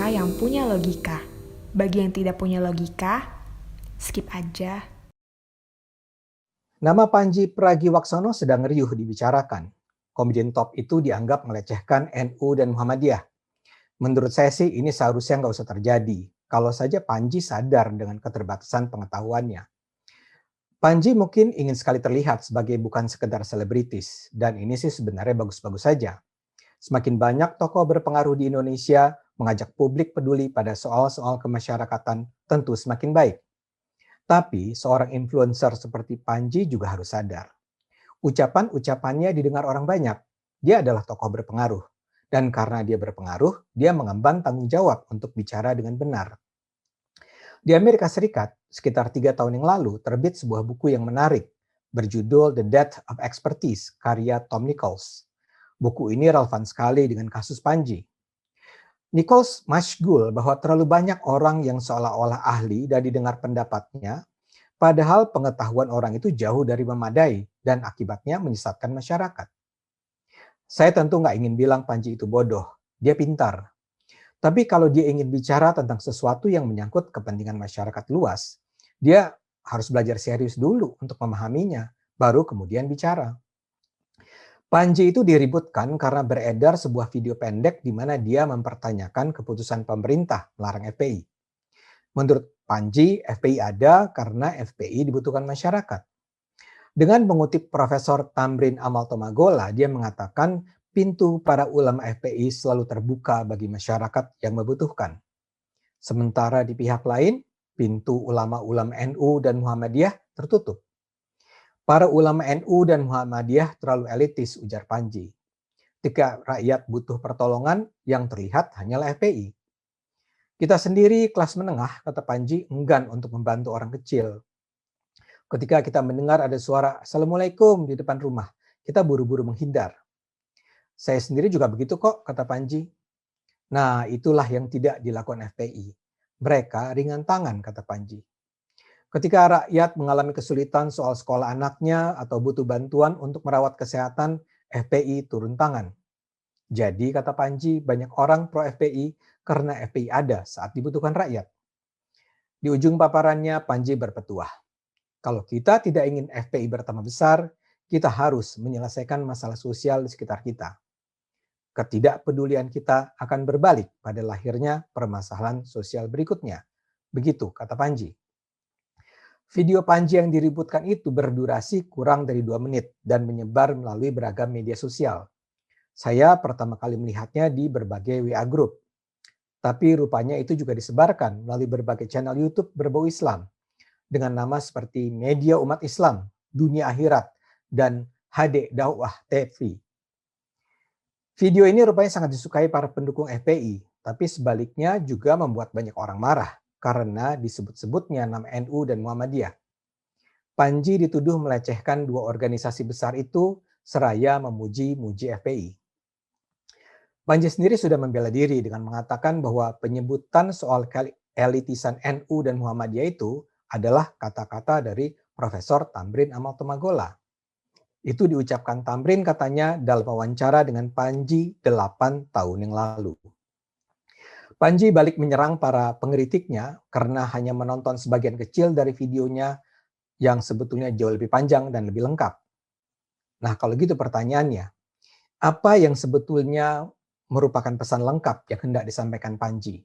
cerita yang punya logika. Bagi yang tidak punya logika, skip aja. Nama Panji Pragiwaksono sedang riuh dibicarakan. Komedian top itu dianggap melecehkan NU dan Muhammadiyah. Menurut saya sih ini seharusnya nggak usah terjadi, kalau saja Panji sadar dengan keterbatasan pengetahuannya. Panji mungkin ingin sekali terlihat sebagai bukan sekedar selebritis, dan ini sih sebenarnya bagus-bagus saja. Semakin banyak tokoh berpengaruh di Indonesia mengajak publik peduli pada soal-soal kemasyarakatan, tentu semakin baik. Tapi seorang influencer seperti Panji juga harus sadar. Ucapan-ucapannya didengar orang banyak. Dia adalah tokoh berpengaruh. Dan karena dia berpengaruh, dia mengemban tanggung jawab untuk bicara dengan benar. Di Amerika Serikat, sekitar 3 tahun yang lalu, terbit sebuah buku yang menarik, berjudul The Death of Expertise, karya Tom Nichols. Buku ini relevan sekali dengan kasus Panji. Nichols masyghul bahwa terlalu banyak orang yang seolah-olah ahli dan didengar pendapatnya, padahal pengetahuan orang itu jauh dari memadai dan akibatnya menyesatkan masyarakat. Saya tentu nggak ingin bilang Panji itu bodoh, dia pintar. Tapi kalau dia ingin bicara tentang sesuatu yang menyangkut kepentingan masyarakat luas, dia harus belajar serius dulu untuk memahaminya, baru kemudian bicara. Panji itu diributkan karena beredar sebuah video pendek di mana dia mempertanyakan keputusan pemerintah melarang FPI. Menurut Panji, FPI ada karena FPI dibutuhkan masyarakat. Dengan mengutip Profesor Tamrin Amal Tomagola, dia mengatakan pintu para ulama FPI selalu terbuka bagi masyarakat yang membutuhkan. Sementara di pihak lain, pintu ulama-ulama NU dan Muhammadiyah tertutup. Para ulama NU dan Muhammadiyah terlalu elitis, ujar Panji. Ketika rakyat butuh pertolongan, yang terlihat hanyalah FPI. Kita sendiri kelas menengah, kata Panji, enggan untuk membantu orang kecil. Ketika kita mendengar ada suara Assalamualaikum di depan rumah, kita buru-buru menghindar. Saya sendiri juga begitu kok, kata Panji. Nah, itulah yang tidak dilakukan FPI. Mereka ringan tangan, kata Panji. Ketika rakyat mengalami kesulitan soal sekolah anaknya atau butuh bantuan untuk merawat kesehatan, FPI turun tangan. Jadi, kata Panji, banyak orang pro FPI karena FPI ada saat dibutuhkan rakyat. Di ujung paparannya, Panji berpetuah. Kalau kita tidak ingin FPI bertambah besar, kita harus menyelesaikan masalah sosial di sekitar kita. Ketidakpedulian kita akan berbalik pada lahirnya permasalahan sosial berikutnya. Begitu kata Panji. Video Panji yang diributkan itu berdurasi kurang dari 2 menit dan menyebar melalui beragam media sosial. Saya pertama kali melihatnya di berbagai WA group. Tapi rupanya itu juga disebarkan melalui berbagai channel YouTube berbau Islam dengan nama seperti Media Umat Islam, Dunia Akhirat, dan HD Dakwah TV. Video ini rupanya sangat disukai para pendukung FPI, tapi sebaliknya juga membuat banyak orang marah karena disebut-sebutnya nama NU dan Muhammadiyah. Panji dituduh melecehkan dua organisasi besar itu seraya memuji-muji FPI. Panji sendiri sudah membela diri dengan mengatakan bahwa penyebutan soal elitisan NU dan Muhammadiyah itu adalah kata-kata dari Profesor Tamrin Amal Tomagola. Itu diucapkan Tamrin katanya dalam wawancara dengan Panji 8 tahun yang lalu. Panji balik menyerang para pengkritiknya karena hanya menonton sebagian kecil dari videonya yang sebetulnya jauh lebih panjang dan lebih lengkap. Nah, kalau gitu pertanyaannya, apa yang sebetulnya merupakan pesan lengkap yang hendak disampaikan Panji?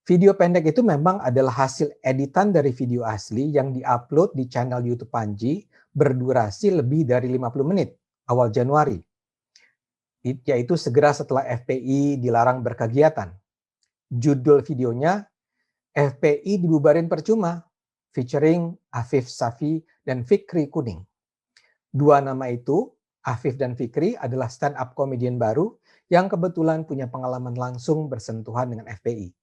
Video pendek itu memang adalah hasil editan dari video asli yang diupload di channel YouTube Panji berdurasi lebih dari 50 menit awal Januari. Yaitu segera setelah FPI dilarang berkegiatan. Judul videonya FPI dibubarin percuma, featuring Afif Safi dan Fikri Kuning. Dua nama itu, Afif dan Fikri, adalah stand-up komedian baru yang kebetulan punya pengalaman langsung bersentuhan dengan FPI.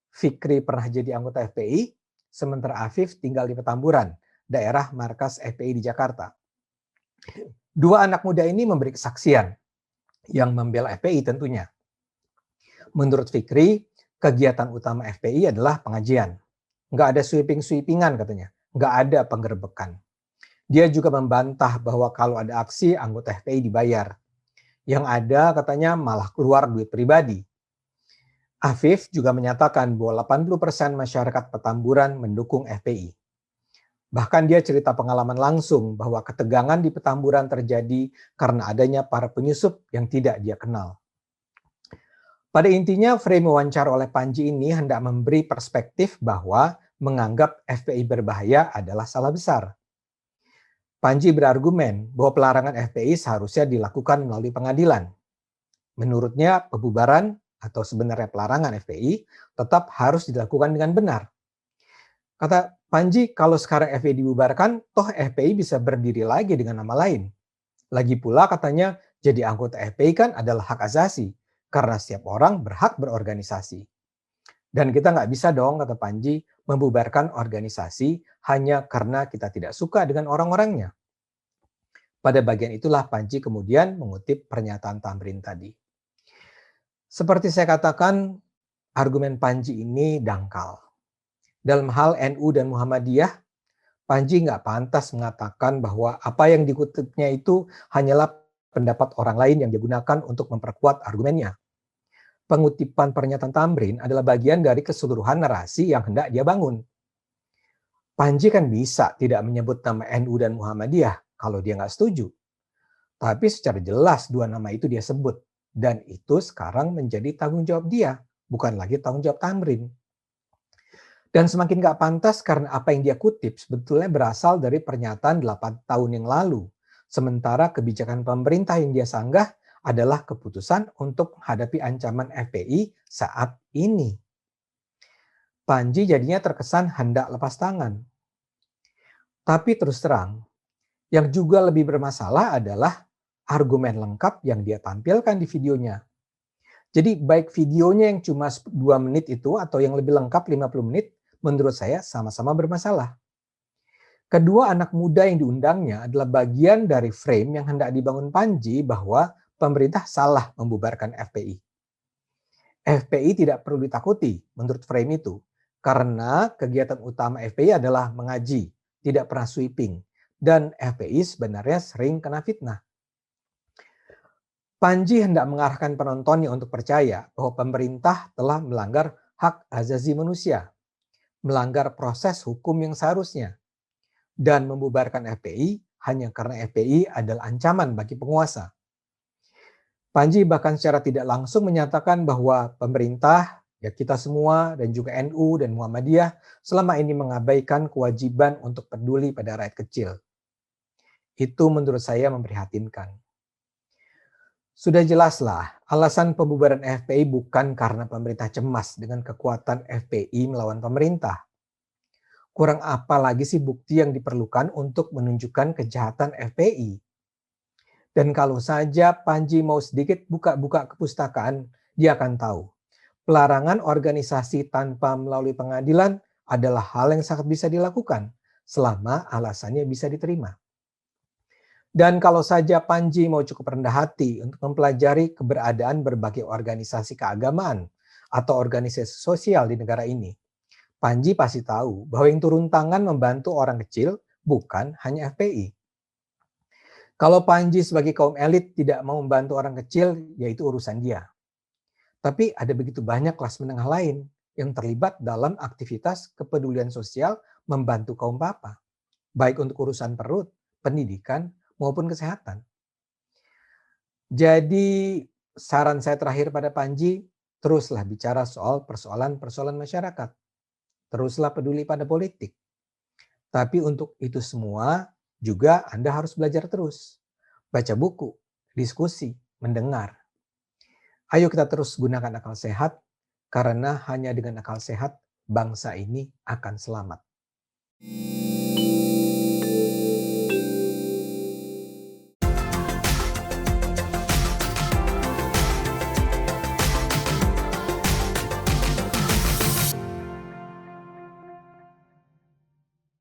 Fikri pernah jadi anggota FPI, sementara Afif tinggal di Petamburan, daerah markas FPI di Jakarta. Dua anak muda ini memberi kesaksian yang membela FPI tentunya. Menurut Fikri, kegiatan utama FPI adalah pengajian. Nggak ada sweeping-sweepingan katanya, nggak ada penggerbekan. Dia juga membantah bahwa kalau ada aksi, anggota FPI dibayar. Yang ada katanya malah keluar duit pribadi. Afif juga menyatakan bahwa 80% masyarakat Petamburan mendukung FPI. Bahkan dia cerita pengalaman langsung bahwa ketegangan di Petamburan terjadi karena adanya para penyusup yang tidak dia kenal. Pada intinya, frame wawancara oleh Panji ini hendak memberi perspektif bahwa menganggap FPI berbahaya adalah salah besar. Panji berargumen bahwa pelarangan FPI seharusnya dilakukan melalui pengadilan. Menurutnya, pembubaran atau sebenarnya pelarangan FPI tetap harus dilakukan dengan benar. Kata Panji, kalau sekarang FPI dibubarkan, toh FPI bisa berdiri lagi dengan nama lain. Lagi pula katanya, jadi anggota FPI kan adalah hak asasi, karena setiap orang berhak berorganisasi. Dan kita nggak bisa dong, kata Panji, membubarkan organisasi hanya karena kita tidak suka dengan orang-orangnya. Pada bagian itulah Panji kemudian mengutip pernyataan Tamrin tadi. Seperti saya katakan, argumen Panji ini dangkal. Dalam hal NU dan Muhammadiyah, Panji nggak pantas mengatakan bahwa apa yang dikutipnya itu hanyalah pendapat orang lain yang digunakan untuk memperkuat argumennya. Pengutipan pernyataan Tamrin adalah bagian dari keseluruhan narasi yang hendak dia bangun. Panji kan bisa tidak menyebut nama NU dan Muhammadiyah kalau dia nggak setuju. Tapi secara jelas dua nama itu dia sebut. Dan itu sekarang menjadi tanggung jawab dia, bukan lagi tanggung jawab Tamrin. Dan semakin gak pantas karena apa yang dia kutip sebetulnya berasal dari pernyataan 8 tahun yang lalu. Sementara kebijakan pemerintah yang dia sanggah adalah keputusan untuk menghadapi ancaman FPI saat ini. Panji jadinya terkesan hendak lepas tangan. Tapi terus terang, yang juga lebih bermasalah adalah argumen lengkap yang dia tampilkan di videonya. Jadi baik videonya yang cuma 2 menit itu atau yang lebih lengkap 50 menit, menurut saya sama-sama bermasalah. Kedua anak muda yang diundangnya adalah bagian dari frame yang hendak dibangun Panji bahwa pemerintah salah membubarkan FPI. FPI tidak perlu ditakuti menurut frame itu, karena kegiatan utama FPI adalah mengaji, tidak pernah sweeping, dan FPI sebenarnya sering kena fitnah. Panji hendak mengarahkan penontonnya untuk percaya bahwa pemerintah telah melanggar hak asasi manusia, melanggar proses hukum yang seharusnya, dan membubarkan FPI hanya karena FPI adalah ancaman bagi penguasa. Panji bahkan secara tidak langsung menyatakan bahwa pemerintah, ya kita semua dan juga NU dan Muhammadiyah selama ini mengabaikan kewajiban untuk peduli pada rakyat kecil. Itu menurut saya memprihatinkan. Sudah jelaslah, alasan pembubaran FPI bukan karena pemerintah cemas dengan kekuatan FPI melawan pemerintah. Kurang apa lagi sih bukti yang diperlukan untuk menunjukkan kejahatan FPI? Dan kalau saja Panji mau sedikit buka-buka kepustakaan, dia akan tahu. Pelarangan organisasi tanpa melalui pengadilan adalah hal yang sangat bisa dilakukan selama alasannya bisa diterima. Dan kalau saja Panji mau cukup rendah hati untuk mempelajari keberadaan berbagai organisasi keagamaan atau organisasi sosial di negara ini, Panji pasti tahu bahwa yang turun tangan membantu orang kecil bukan hanya FPI. Kalau Panji sebagai kaum elit tidak mau membantu orang kecil, yaitu urusan dia. Tapi ada begitu banyak kelas menengah lain yang terlibat dalam aktivitas kepedulian sosial membantu kaum papa, baik untuk urusan perut, pendidikan, maupun kesehatan. Jadi saran saya terakhir pada Panji, teruslah bicara soal persoalan-persoalan masyarakat. Teruslah peduli pada politik. Tapi untuk itu semua juga Anda harus belajar terus. Baca buku, diskusi, mendengar. Ayo kita terus gunakan akal sehat, karena hanya dengan akal sehat bangsa ini akan selamat.